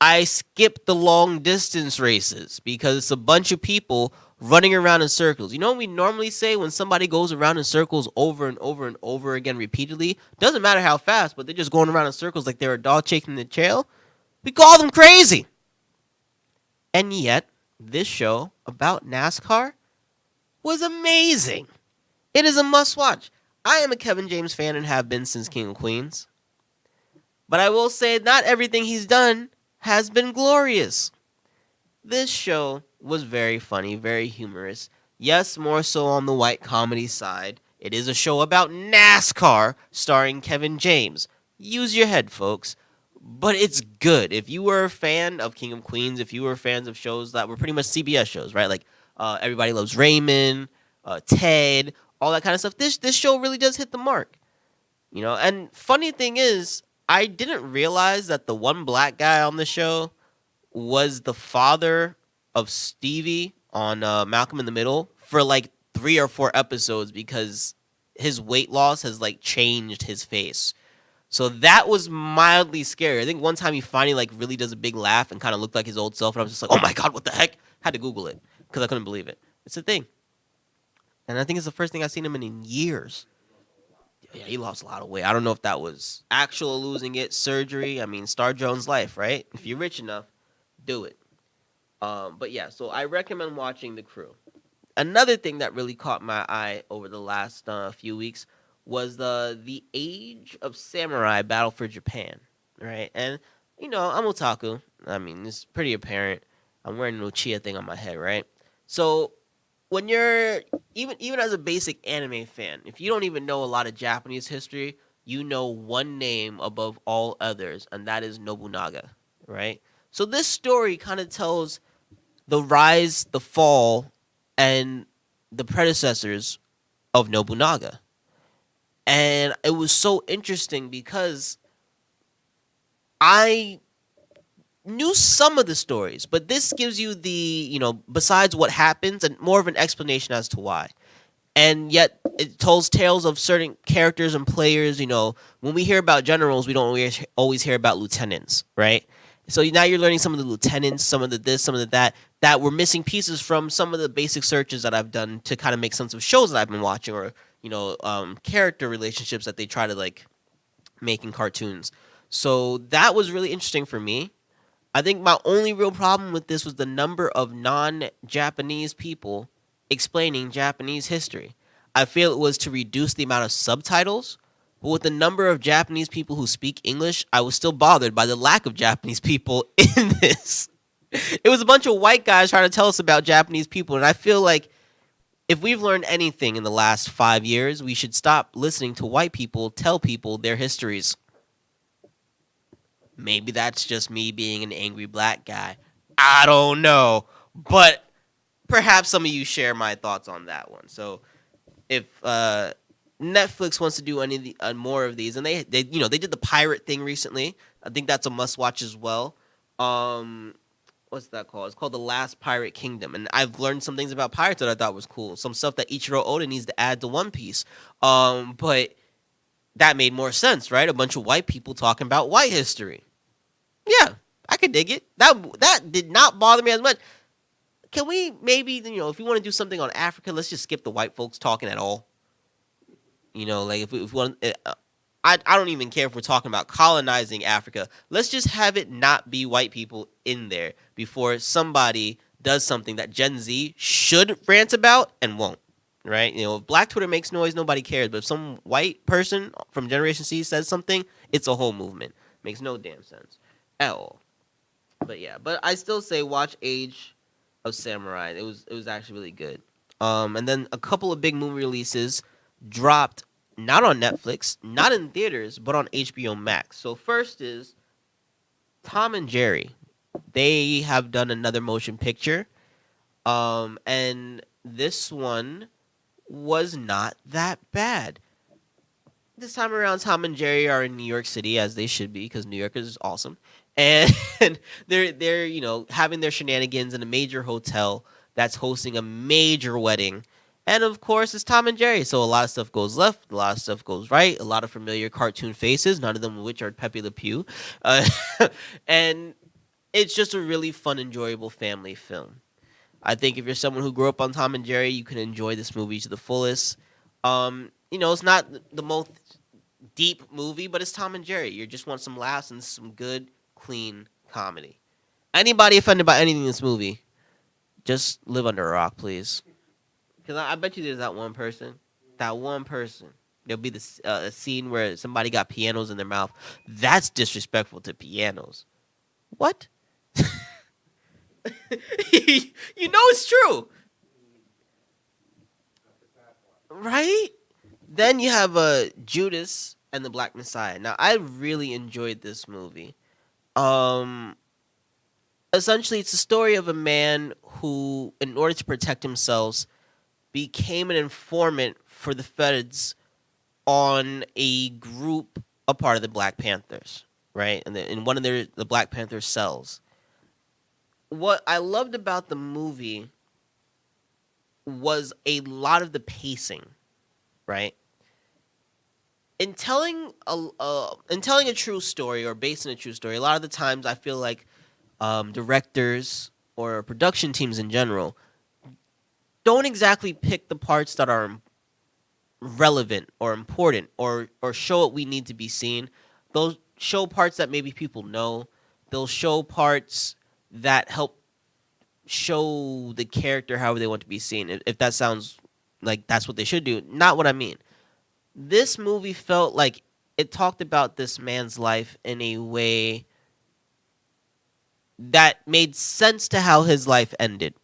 I skip the long distance races because it's a bunch of people running around in circles. You know what we normally say when somebody goes around in circles over and over and over again repeatedly? Doesn't matter how fast, but they're just going around in circles like they're a dog chasing the tail. We call them crazy. And yet, this show about NASCAR was amazing. It is a must watch. I am a Kevin James fan and have been since King of Queens. But I will say not everything he's done has been glorious. This show was very funny, very humorous. Yes, more so on the white comedy side. It is a show about NASCAR starring Kevin James. Use your head, folks. But it's good. If you were a fan of King of Queens, if you were fans of shows that were pretty much CBS shows, right? Like Everybody Loves Raymond, Ted, all that kind of stuff. This show really does hit the mark. You know, and funny thing is, I didn't realize that the one black guy on the show was the father of Stevie on Malcolm in the Middle for like 3 or 4 episodes because his weight loss has like changed his face. So that was mildly scary. I think one time he finally like really does a big laugh and kind of looked like his old self, and I was just like, oh my God, what the heck? Had to Google it because I couldn't believe it. It's a thing. And I think it's the first thing I've seen him in years. Yeah, he lost a lot of weight. I don't know if that was actual losing it, surgery. I mean, Star Jones life, right? If you're rich enough, do it. But yeah, so I recommend watching The Crew. Another thing that really caught my eye over the last few weeks was the Age of Samurai Battle for Japan, right? And, you know, I'm otaku. I mean, it's pretty apparent. I'm wearing an Uchiha thing on my head, right? So when you're, even as a basic anime fan, if you don't even know a lot of Japanese history, you know one name above all others, and that is Nobunaga, right? So this story kind of tells the rise, the fall, and the predecessors of Nobunaga. And it was so interesting because I knew some of the stories, but this gives you the, you know, besides what happens, and more of an explanation as to why. And yet it tells tales of certain characters and players. You know, when we hear about generals, we don't always hear about lieutenants, right? So now you're learning some of the lieutenants, some of the this, some of the that were missing pieces from some of the basic searches that I've done to kind of make sense of shows that I've been watching, or, you know, character relationships that they try to like make in cartoons. So that was really interesting for me. I think my only real problem with this was the number of non-Japanese people explaining Japanese history. I feel it was to reduce the amount of subtitles, but with the number of Japanese people who speak English, I was still bothered by the lack of Japanese people in this. It was a bunch of white guys trying to tell us about Japanese people, and I feel like if we've learned anything in the last 5 years, we should stop listening to white people tell people their histories. Maybe that's just me being an angry black guy. I don't know. But perhaps some of you share my thoughts on that one. So if Netflix wants to do any of the more of these, and they they did the pirate thing recently. I think that's a must watch as well. What's that called? It's called The Last Pirate Kingdom, and I've learned some things about pirates that I thought was cool. Some stuff that Ichiro Oda needs to add to One Piece. But that made more sense, right? A bunch of white people talking about white history. Yeah, I could dig it. That did not bother me as much. Can we maybe, if you want to do something on Africa, let's just skip the white folks talking at all. Like if we want, I don't even care if we're talking about colonizing Africa. Let's just have it not be white people in there before somebody does something that Gen Z should rant about and won't. Right? If Black Twitter makes noise, nobody cares. But if some white person from Generation C says something, it's a whole movement. Makes no damn sense at all. But yeah, I still say watch Age of Samurai. It was actually really good. And then a couple of big movie releases dropped, not on Netflix, not in theaters, but on HBO Max. So first is Tom and Jerry. They have done another motion picture. And this one was not that bad. This time around, Tom and Jerry are in New York City, as they should be, because New York is awesome. And they're having their shenanigans in a major hotel that's hosting a major wedding. And of course, it's Tom and Jerry, so a lot of stuff goes left, a lot of stuff goes right, a lot of familiar cartoon faces, none of them of which are Pepe Le Pew. And it's just a really fun, enjoyable family film. I think if you're someone who grew up on Tom and Jerry, you can enjoy this movie to the fullest. It's not the most deep movie, but it's Tom and Jerry. You just want some laughs and some good, clean comedy. Anybody offended by anything in this movie, just live under a rock, please. Because I bet you there's that one person. There'll be a scene where somebody got pianos in their mouth. That's disrespectful to pianos. What? It's true. Right? Then you have Judas and the Black Messiah. Now, I really enjoyed this movie. Essentially, it's a story of a man who, in order to protect himself, became an informant for the feds on a group, a part of the Black Panthers, right? And in one of the Black Panther cells. What I loved about the movie was a lot of the pacing, right? In telling a true story or based on a true story, a lot of the times I feel like directors or production teams in general don't exactly pick the parts that are relevant or important or show what we need to be seen. They'll show parts that maybe people know. They'll show parts that help show the character however they want to be seen. If that sounds like that's what they should do, not what I mean. This movie felt like it talked about this man's life in a way that made sense to how his life ended,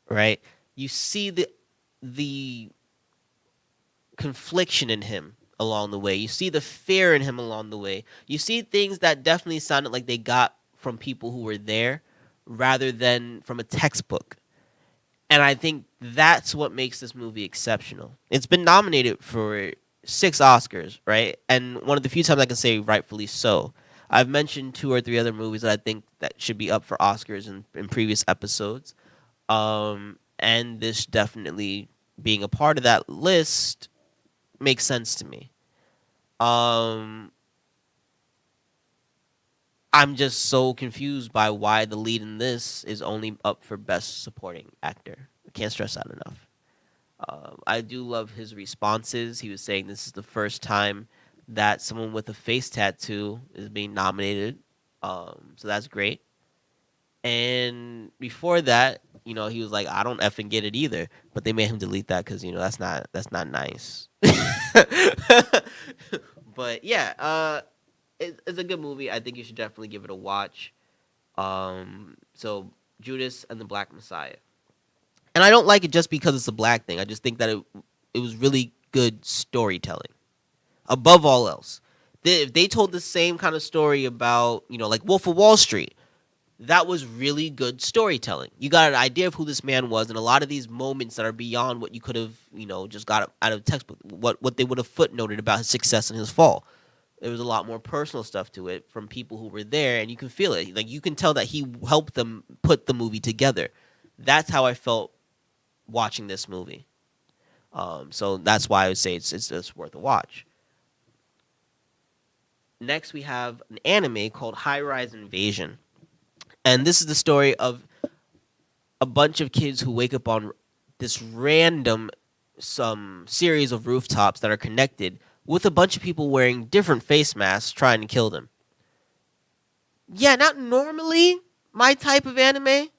right? You see the confliction in him along the way. You see the fear in him along the way. You see things that definitely sounded like they got from people who were there rather than from a textbook. And I think that's what makes this movie exceptional. It's been nominated for 6 Oscars, right? And one of the few times I can say rightfully so. I've mentioned 2 or 3 other movies that I think that should be up for Oscars in previous episodes. And this definitely being a part of that list makes sense to me. I'm just so confused by why the lead in this is only up for Best Supporting Actor. I can't stress that enough. I do love his responses. He was saying this is the first time that someone with a face tattoo is being nominated. So that's great. And before that, he was like, I don't effing get it either. But they made him delete that because, that's not nice. But yeah, it's a good movie. I think you should definitely give it a watch. So Judas and the Black Messiah. And I don't like it just because it's a black thing. I just think that it was really good storytelling. Above all else. If they told the same kind of story about, like Wolf of Wall Street, that was really good storytelling. You got an idea of who this man was, and a lot of these moments that are beyond what you could have, just got out of textbook, what they would have footnoted about his success and his fall. There was a lot more personal stuff to it from people who were there, and you can feel it. Like, you can tell that he helped them put the movie together. That's how I felt watching this movie. So that's why I would say it's worth a watch. Next, we have an anime called High Rise Invasion. And this is the story of a bunch of kids who wake up on this random series of rooftops that are connected with a bunch of people wearing different face masks trying to kill them. Yeah, not normally my type of anime,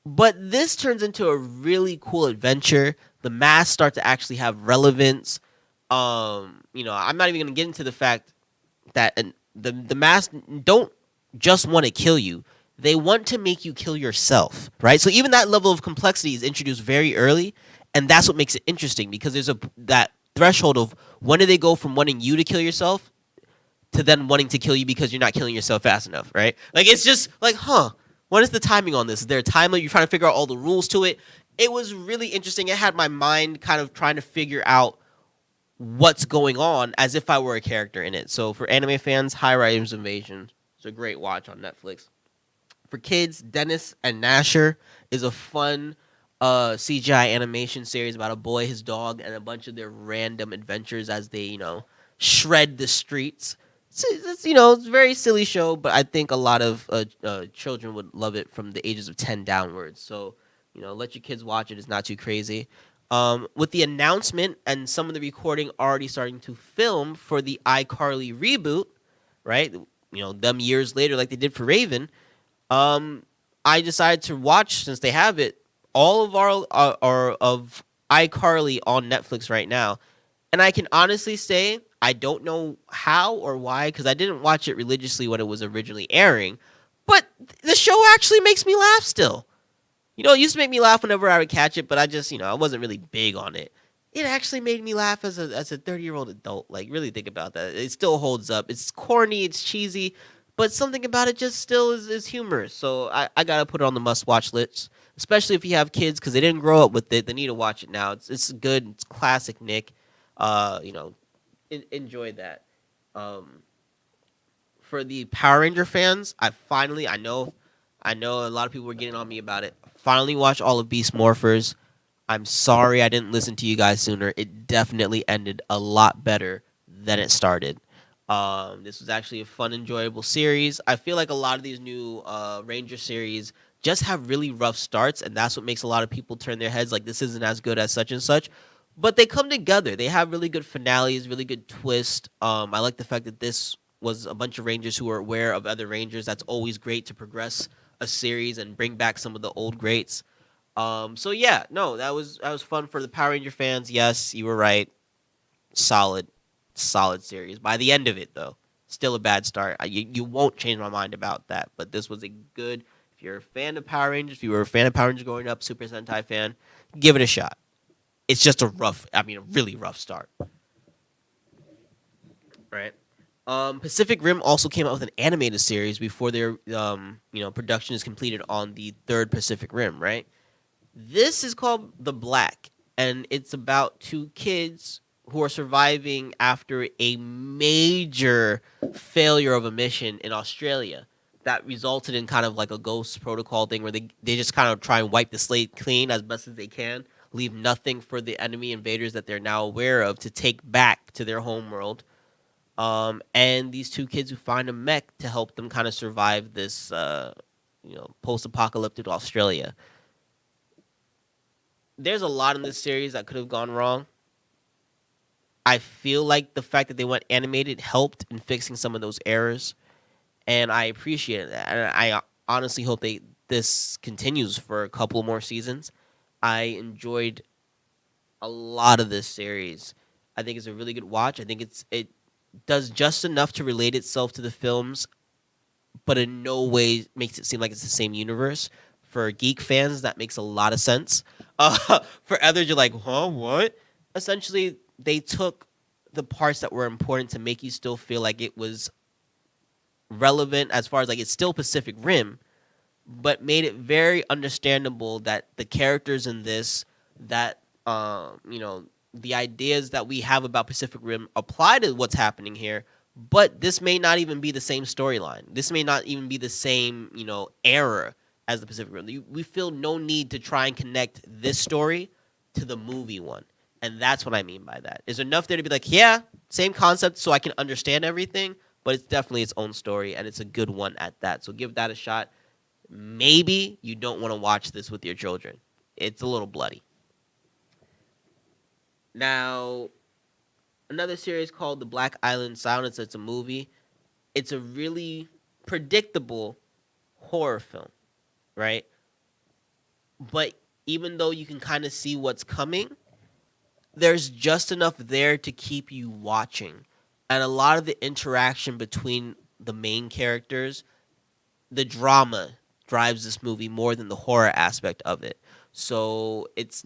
but this turns into a really cool adventure. The masks start to actually have relevance. I'm not even going to get into the fact that the masks don't just want to kill you. They want to make you kill yourself, right? So even that level of complexity is introduced very early, and that's what makes it interesting, because there's that threshold of when do they go from wanting you to kill yourself to then wanting to kill you because you're not killing yourself fast enough, right? Like, it's just like, what is the timing on this? Is there a time limit? You're trying to figure out all the rules to it. It was really interesting. It had my mind kind of trying to figure out what's going on as if I were a character in it. So for anime fans, High Rise Invasion is a great watch on Netflix. For kids, Dennis and Nasher is a fun CGI animation series about a boy, his dog, and a bunch of their random adventures as they, shred the streets. It's a very silly show, but I think a lot of children would love it from the ages of 10 downwards. So, let your kids watch it. It's not too crazy. With the announcement and some of the recording already starting to film for the iCarly reboot, right? Them years later, like they did for Raven, I decided to watch, since they have it, all of our of iCarly on Netflix right now. And I can honestly say I don't know how or why, because I didn't watch it religiously when it was originally airing, but the show actually makes me laugh still. It used to make me laugh whenever I would catch it, but I just, I wasn't really big on it. It actually made me laugh as a 30-year-old adult. Like, really think about that. It still holds up. It's corny, it's cheesy, but something about it just still is humorous. So I gotta put it on the must-watch list, especially if you have kids, because they didn't grow up with it. They need to watch it now. It's good. It's classic Nick. Enjoy that. For the Power Ranger fans, I know a lot of people were getting on me about it. Finally watched all of Beast Morphers. I'm sorry I didn't listen to you guys sooner. It definitely ended a lot better than it started. This was actually a fun, enjoyable series. I feel like a lot of these new Ranger series just have really rough starts, and that's what makes a lot of people turn their heads like this isn't as good as such and such. But they come together. They have really good finales, really good twist. I like the fact that this was a bunch of Rangers who are aware of other Rangers. That's always great to progress a series and bring back some of the old greats. So yeah, no, that was fun for the Power Ranger fans. Yes, you were right. Solid series. By the end of it, though, still a bad start. You won't change my mind about that. But this was a good. If you're a fan of Power Rangers, if you were a fan of Power Rangers growing up, Super Sentai fan, give it a shot. It's just a really rough start. Right. Pacific Rim also came out with an animated series before their production is completed on the third Pacific Rim, right? This is called The Black, and it's about two kids who are surviving after a major failure of a mission in Australia that resulted in kind of like a Ghost Protocol thing where they just kind of try and wipe the slate clean as best as they can, leave nothing for the enemy invaders that they're now aware of to take back to their homeworld. And these two kids who find a mech to help them kind of survive this, post-apocalyptic Australia. There's a lot in this series that could have gone wrong. I feel like the fact that they went animated helped in fixing some of those errors, and I appreciate that. And I honestly hope this continues for a couple more seasons. I enjoyed a lot of this series. I think it's a really good watch. I think it does just enough to relate itself to the films, but in no way makes it seem like it's the same universe. For geek fans, that makes a lot of sense. For others, you're like, huh, what? Essentially, they took the parts that were important to make you still feel like it was relevant as far as like it's still Pacific Rim, but made it very understandable that the characters in this, that the ideas that we have about Pacific Rim apply to what's happening here. But this may not even be the same storyline. This may not even be the same, era as the Pacific Rim. We feel no need to try and connect this story to the movie one. And that's what I mean by that. Is enough there to be like, yeah, same concept so I can understand everything, but it's definitely its own story, and it's a good one at that. So give that a shot. Maybe you don't want to watch this with your children. It's a little bloody. Now, another series called The Black Island Silence. It's a movie. It's a really predictable horror film, right? But even though you can kind of see what's coming, there's just enough there to keep you watching. And a lot of the interaction between the main characters, the drama drives this movie more than the horror aspect of it. So it's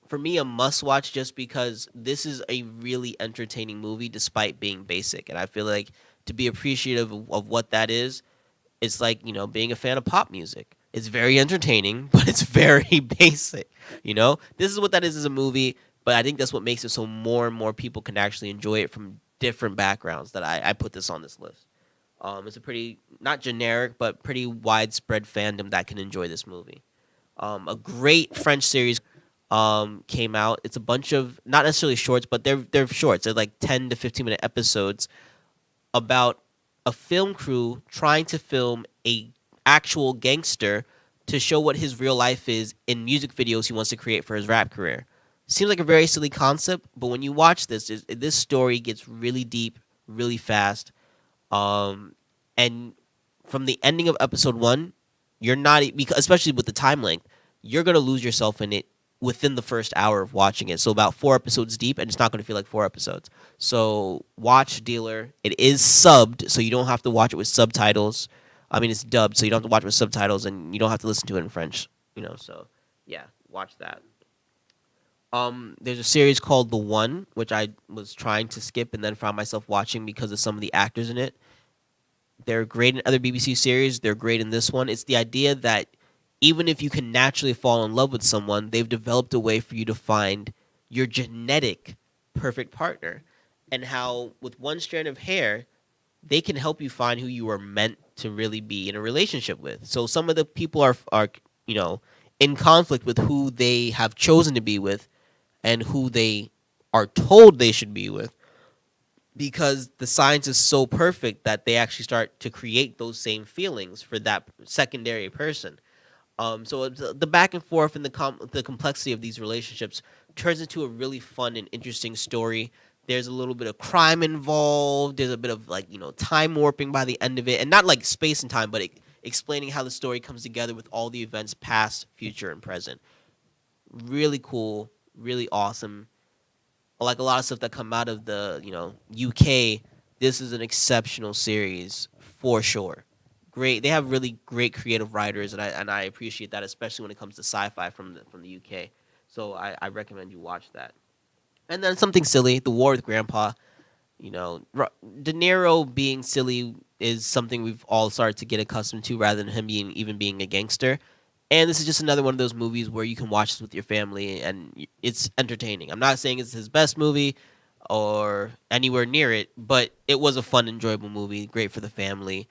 for me a must watch, just because this is a really entertaining movie despite being basic. And I feel like to be appreciative of what that is, it's like, being a fan of pop music. It's very entertaining, but it's very basic. This is what that is as a movie, but I think that's what makes it so more and more people can actually enjoy it from different backgrounds, that I put this on this list. It's a pretty, not generic, but pretty widespread fandom that can enjoy this movie. A great French series came out. It's a bunch of, not necessarily shorts, but they're shorts. They're like 10 to 15-minute episodes about a film crew trying to film a actual gangster to show what his real life is in music videos he wants to create for his rap career. Seems like a very silly concept, but when you watch this story gets really deep, really fast. And from the ending of episode 1, you're not, especially with the time length, you're going to lose yourself in it within the first hour of watching it. So about 4 episodes deep, and it's not going to feel like 4 episodes. So watch Dealer. It is subbed, so you don't have to watch it with subtitles. I mean, it's dubbed, so you don't have to watch it with subtitles, and you don't have to listen to it in French. So yeah, watch that. There's a series called The One, which I was trying to skip and then found myself watching because of some of the actors in it. They're great in other BBC series. They're great in this one. It's the idea that even if you can naturally fall in love with someone, they've developed a way for you to find your genetic perfect partner. And how with one strand of hair, they can help you find who you are meant to really be in a relationship with. So some of the people are in conflict with who they have chosen to be with and who they are told they should be with, because the science is so perfect that they actually start to create those same feelings for that secondary person. So the back and forth and the complexity of these relationships turns into a really fun and interesting story. There's a little bit of crime involved. There's a bit of time warping by the end of it, and not like space and time, but explaining how the story comes together with all the events past, future, and present. Really cool, really awesome. Like a lot of stuff that come out of the UK, this is an exceptional series for sure. Great, they have really great creative writers, and I appreciate that, especially when it comes to sci-fi from the UK. So I recommend you watch that. And then something silly, The War with Grandpa. De Niro being silly is something we've all started to get accustomed to, rather than him being a gangster. And this is just another one of those movies where you can watch this with your family, and it's entertaining. I'm not saying it's his best movie or anywhere near it, but it was a fun, enjoyable movie, great for the family.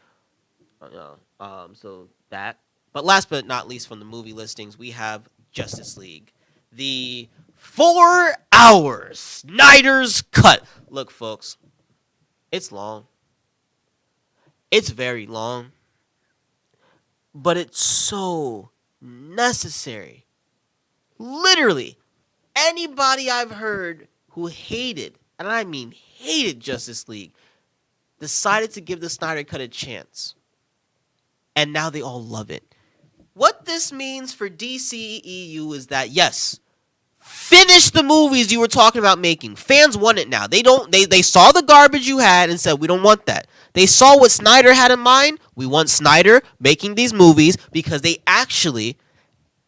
So that. But last but not least, from the movie listings, we have Justice League. The 4-hour Snyder's Cut. Look, folks, it's long. It's very long. But it's so necessary. Literally, anybody I've heard who hated, and I mean hated, Justice League, decided to give the Snyder Cut a chance. And now they all love it. What this means for DCEU is that, yes, finish the movies you were talking about making. Fans want it now. They saw the garbage you had and said, we don't want that. They saw what Snyder had in mind. We want Snyder making these movies because they actually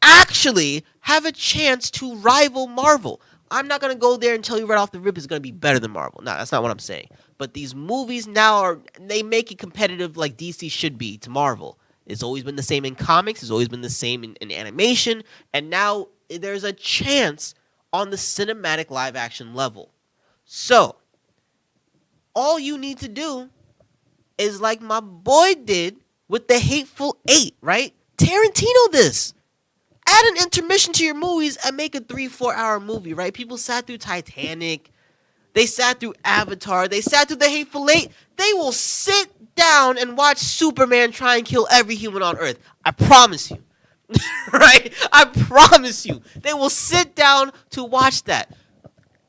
have a chance to rival Marvel. I'm not gonna go there and tell you right off the rip it's gonna be better than Marvel. No, that's not what I'm saying. But these movies now they make it competitive like DC should be to Marvel. It's always been the same in comics. It's always been the same in animation. And now there's a chance on the cinematic live action level. So all you need to do is like my boy did with the Hateful Eight, right? Tarantino this. Add an intermission to your movies and make a 3-4 hour movie, right? People sat through Titanic. They sat through Avatar. They sat through the Hateful Eight. They will sit down and watch Superman try and kill every human on Earth. I promise you. Right? I promise you. They will sit down to watch that.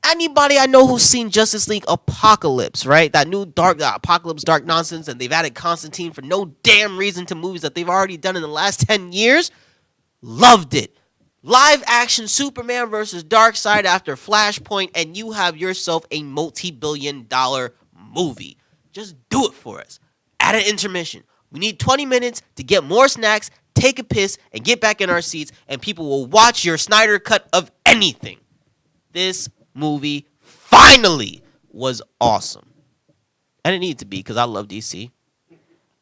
Anybody I know who's seen Justice League Apocalypse, right? That new Apocalypse dark nonsense, and they've added Constantine for no damn reason to movies that they've already done in the last 10 years, loved it. Live action Superman versus Darkseid after Flashpoint, and you have yourself a multi-billion-dollar movie. Just do it for us. Add an intermission. We need 20 minutes to get more snacks, take a piss, and get back in our seats, and people will watch your Snyder cut of anything. This movie finally was awesome. And it needed to be because I love DC.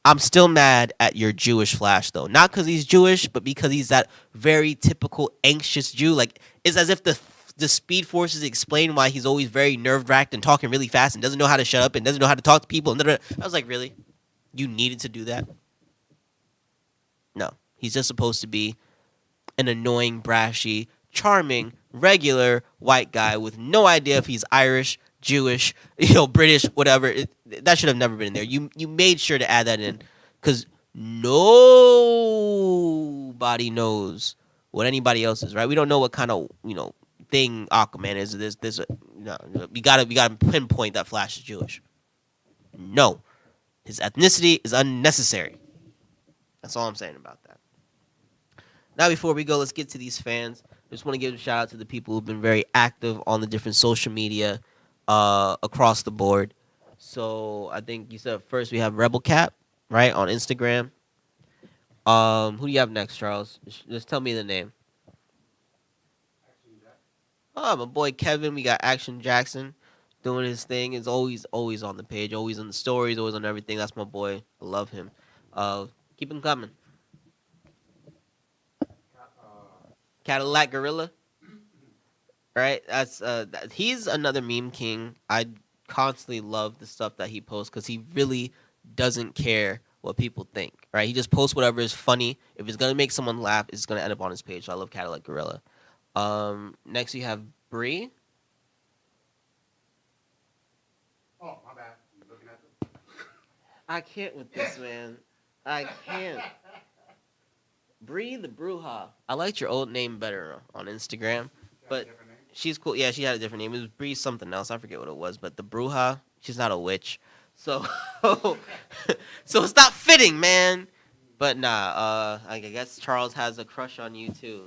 I'm still mad at your Jewish Flash, though. Not because he's Jewish, but because he's that very typical anxious Jew. Like, it's as if the Speed Forces explain why he's always very nerve-wracked and talking really fast and doesn't know how to shut up and doesn't know how to talk to people. And I was like, really? You needed to do that? No. He's just supposed to be an annoying, brashy, charming, regular white guy with no idea if he's Irish, Jewish, British, whatever. That should have never been in there. You made sure to add that in because nobody knows what anybody else is, right? We don't know what kind of thing Aquaman is. We gotta pinpoint that Flash is Jewish. No, his ethnicity is unnecessary. That's all I'm saying about that. Now, before we go, let's get to these fans. I just want to give a shout out to the people who've been very active on the different social media across the board. So I think you said first we have Rebel Cap, right, on Instagram. Who do you have next, Charles? Just tell me the name. Oh, my boy Kevin. We got Action Jackson doing his thing. Is always on the page, always on the stories, always on everything. That's my boy. I love him. Keep him coming. Cadillac Gorilla. Right? That's he's another meme king. I constantly love the stuff that he posts because he really doesn't care what people think. Right? He just posts whatever is funny. If it's gonna make someone laugh, it's gonna end up on his page. So I love Cadillac Gorilla. Next you have Bree. Oh, my bad. You looking at them? I can't with this, man. I can't. Bree the Bruja. I liked your old name better on Instagram, but she's cool. Yeah, she had a different name. It was Bree something else. I forget what it was, but the Bruja. She's not a witch, so so it's not fitting, man. But nah. I guess Charles has a crush on you too.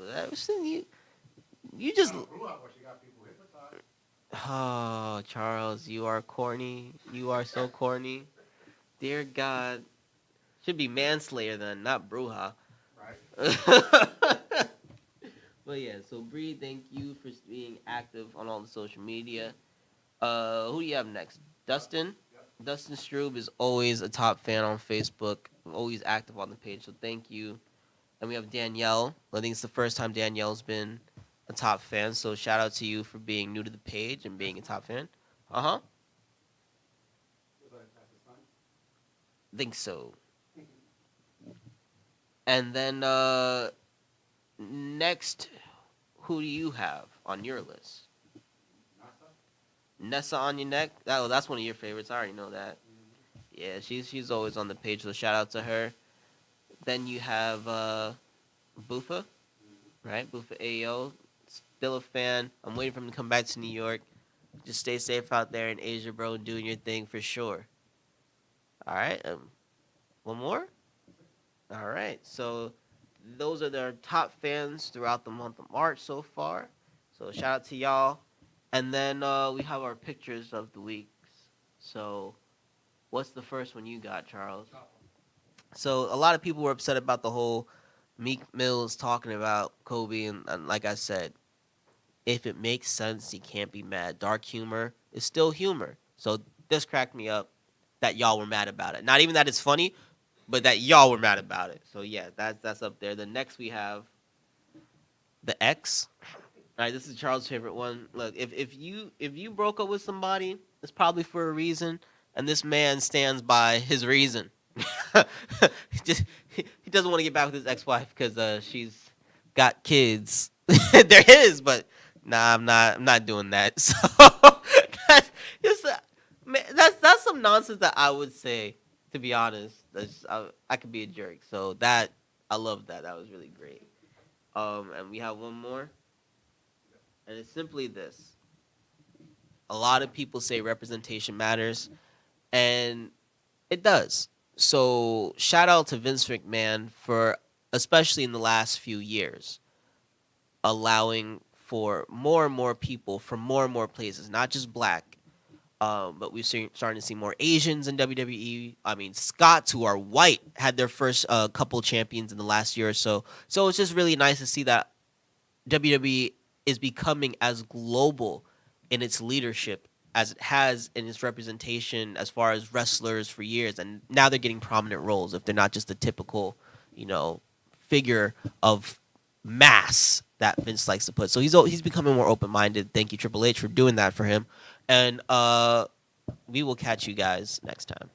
You just. Oh, Charles, you are corny. You are so corny. Dear God. Should be Manslayer then, not Bruja. Right. But yeah, so Bree, thank you for being active on all the social media. Who do you have next? Dustin? Yep. Dustin Strube is always a top fan on Facebook, always active on the page, so thank you. And we have Danielle. I think it's the first time Danielle's been a top fan, so shout out to you for being new to the page and being a top fan. Uh-huh. Think so. And then next, who do you have on your list? Nessa on your neck? That's one of your favorites. I already know that. Yeah, she's always on the page, so shout out to her. Then you have Buffa, right? Buffa AO. Still a fan. I'm waiting for him to come back to New York. Just stay safe out there in Asia, bro, doing your thing for sure. All right. One more? All right. So those are their top fans throughout the month of March so far. So shout out to y'all. And then we have our pictures of the weeks. So what's the first one you got, Charles? So a lot of people were upset about the whole Meek Mills talking about Kobe. And like I said, if it makes sense, you can't be mad. Dark humor is still humor. So this cracked me up that y'all were mad about it. Not even that it's funny, but that y'all were mad about it. So yeah, that's up there. The next we have The X. All right, this is Charles' favorite one. Look, if you broke up with somebody, it's probably for a reason, and this man stands by his reason. He doesn't want to get back with his ex-wife because she's got kids. They're his, but nah, I'm not doing that. So that's some nonsense that I would say. To be honest, I could be a jerk. So that I love that. That was really great. And we have one more, and it's simply this. A lot of people say representation matters, and it does. So shout out to Vince McMahon for, especially in the last few years, allowing for more and more people from more and more places, not just black, but we're starting to see more Asians in WWE. I mean, Scots, who are white, had their first couple champions in the last year or so. So it's just really nice to see that WWE is becoming as global in its leadership as it has in its representation as far as wrestlers for years. And now they're getting prominent roles if they're not just the typical, figure of mass that Vince likes to put. So he's becoming more open-minded. Thank you, Triple H, for doing that for him. And we will catch you guys next time.